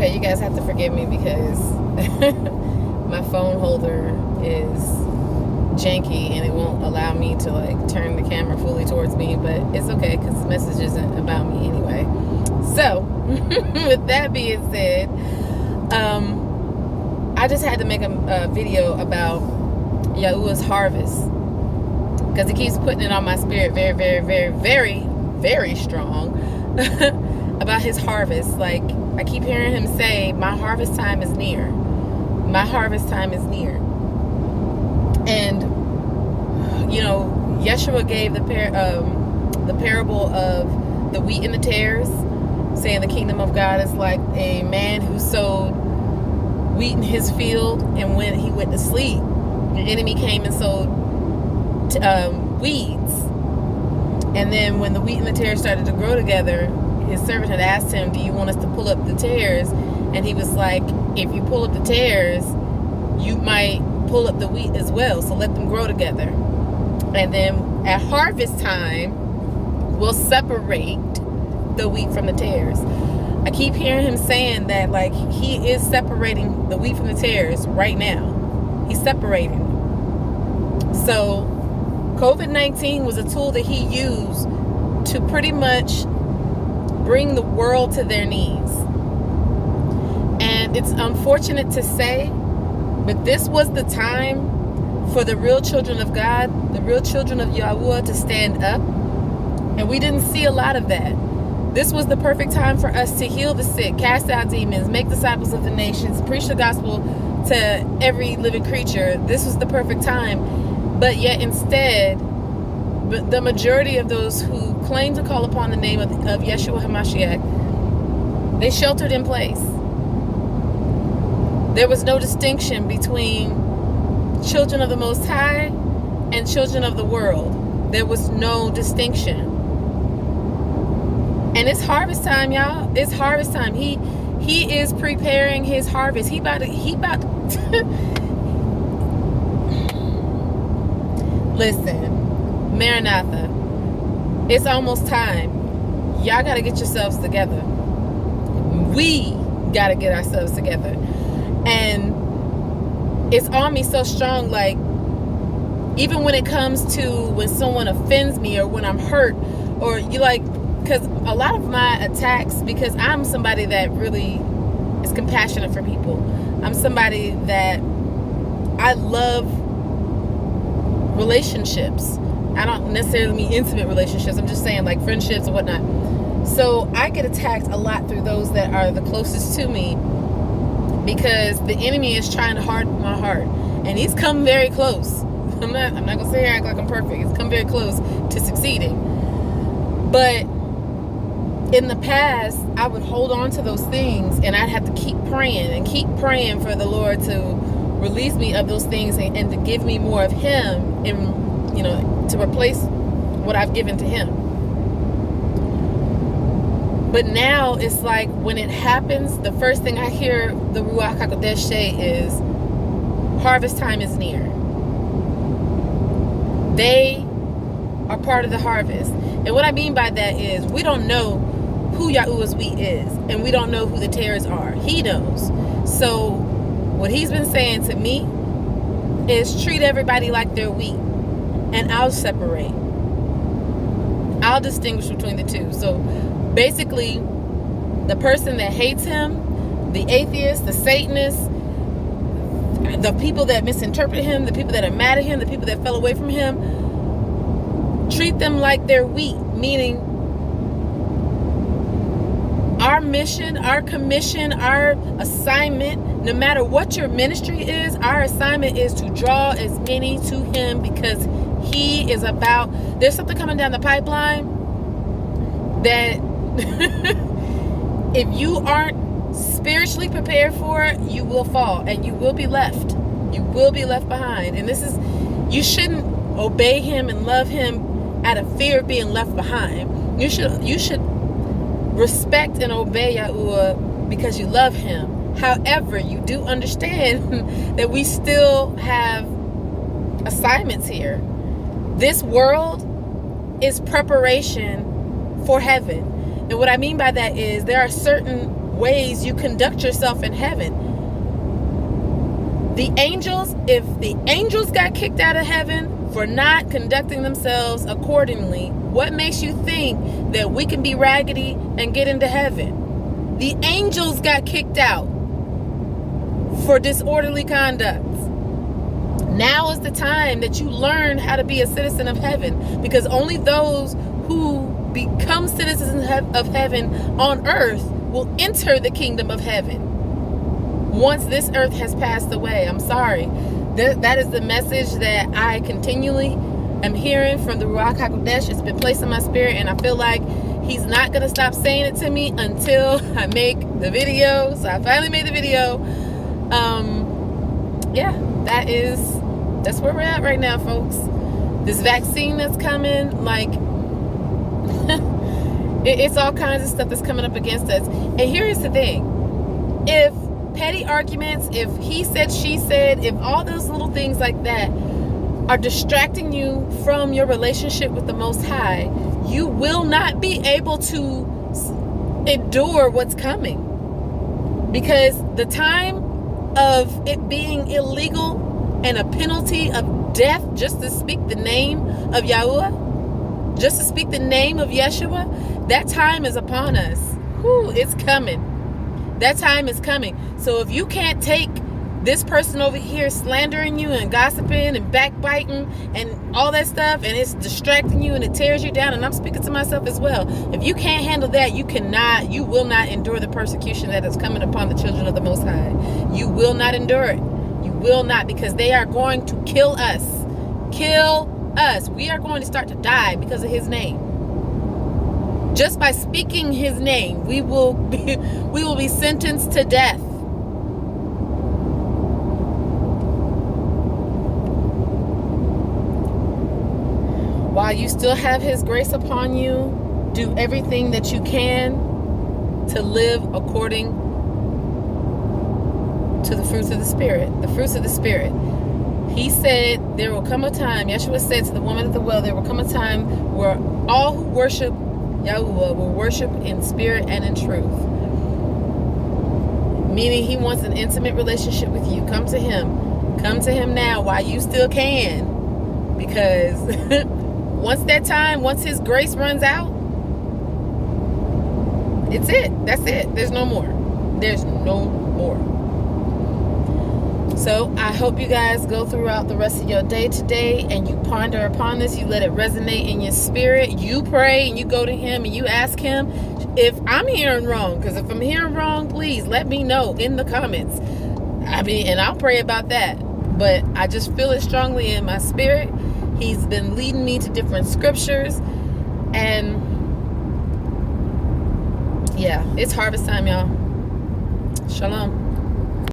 Okay, you guys have to forgive me because my phone holder is janky and it won't allow me to like turn the camera fully towards me, but it's okay because this message isn't about me anyway. So with that being said, I just had to make a video about Yahuah's harvest because he keeps putting it on my spirit very, very, very, very, very strong about his harvest. Like, I keep hearing him say, my harvest time is near. My harvest time is near. And, you know, Yeshua gave the parable of the wheat and the tares, saying the kingdom of God is like a man who sowed wheat in his field, and when he went to sleep, the enemy came and sowed weeds. And then when the wheat and the tares started to grow together, his servant had asked him, do you want us to pull up the tares? And he was like, if you pull up the tares, you might pull up the wheat as well, so let them grow together. And then at harvest time, we'll separate the wheat from the tares. I keep hearing him saying that, like, he is separating the wheat from the tares right now. He's separating. So COVID-19 was a tool that he used to pretty much bring the world to their knees. And it's unfortunate to say, but this was the time for the real children of God, the real children of Yahuah, to stand up. And we didn't see a lot of that. This was the perfect time for us to heal the sick, cast out demons, make disciples of the nations, preach the gospel to every living creature. This was the perfect time. But yet instead, the majority of those who claim to call upon the name of Yeshua HaMashiach, they sheltered in place. There was no distinction between children of the Most High and children of the world. There was no distinction. And it's harvest time, y'all. It's harvest time. He is preparing his harvest. He about Listen, Maranatha, it's almost time. Y'all got to get yourselves together. We got to get ourselves together. And it's on me so strong, like, even when it comes to when someone offends me or when I'm hurt, or you like, because a lot of my attacks, because I'm somebody that really is compassionate for people. I'm somebody that I love relationships. I don't necessarily mean intimate relationships. I'm just saying like friendships and whatnot. So I get attacked a lot through those that are the closest to me, because the enemy is trying to harden my heart, and he's come very close. I'm not gonna say act like I'm perfect. He's come very close to succeeding. But in the past, I would hold on to those things, and I'd have to keep praying for the Lord to release me of those things and to give me more of Him, and, you know, to replace what I've given to Him. But now it's like when it happens, the first thing I hear the Ruach HaKodesh say is, harvest time is near. They are part of the harvest. And what I mean by that is, we don't know who Yahuah's wheat is, and we don't know who the tares are. He knows. So what he's been saying to me is, treat everybody like they're wheat, and I'll separate. I'll distinguish between the two. So basically, the person that hates him, the atheist, the Satanist, the people that misinterpret him, the people that are mad at him, the people that fell away from him, treat them like they're wheat, meaning our mission, our commission, our assignment, no matter what your ministry is, our assignment is to draw as many to Him, because He is about, there's something coming down the pipeline that if you aren't spiritually prepared for it, you will fall, and you will be left. You will be left behind. And this is, you shouldn't obey Him and love Him out of fear of being left behind. You should respect and obey Yahuah because you love Him. However, you do understand that we still have assignments here. This world is preparation for heaven. And what I mean by that is, there are certain ways you conduct yourself in heaven. The angels, if the angels got kicked out of heaven for not conducting themselves accordingly, what makes you think that we can be raggedy and get into heaven? The angels got kicked out for disorderly conduct. Now is the time that you learn how to be a citizen of heaven, because only those who become citizens of heaven on earth will enter the kingdom of heaven once this earth has passed away. I'm sorry. That is the message that I continually am hearing from the Ruach HaKodesh. It's been placed in my spirit, and I feel like he's not going to stop saying it to me until I make the video. So I finally made the video. Yeah, that's where we're at right now, folks. This vaccine that's coming, like, it's all kinds of stuff that's coming up against us. And here's the thing. If petty arguments, if he said, she said, if all those little things like that are distracting you from your relationship with the Most High, you will not be able to endure what's coming. Because the time of it being illegal and a penalty of death just to speak the name of Yahuah, just to speak the name of Yeshua, that time is upon us. Whew, it's coming. That time is coming. So if you can't take this person over here slandering you and gossiping and backbiting and all that stuff, and it's distracting you and it tears you down, and I'm speaking to myself as well, if you can't handle that, you will not endure the persecution that is coming upon the children of the Most High. You will not endure it. You will not, because they are going to kill us. Kill us. We are going to start to die because of his name. Just by speaking his name, we will be sentenced to death. While you still have his grace upon you, do everything that you can to live according to the fruits of the Spirit. The fruits of the Spirit. He said there will come a time, Yeshua said to the woman at the well, there will come a time where all who worship Yahuah will worship in spirit and in truth. Meaning he wants an intimate relationship with you. Come to him. Come to him now while you still can. Because once his grace runs out, it's it. That's it. There's no more. There's no more. So I hope you guys go throughout the rest of your day today and you ponder upon this. You let it resonate in your spirit. You pray and you go to him and you ask him if I'm hearing wrong. Because if I'm hearing wrong, please let me know in the comments. And I'll pray about that. But I just feel it strongly in my spirit. He's been leading me to different scriptures. And yeah, it's harvest time, y'all. Shalom.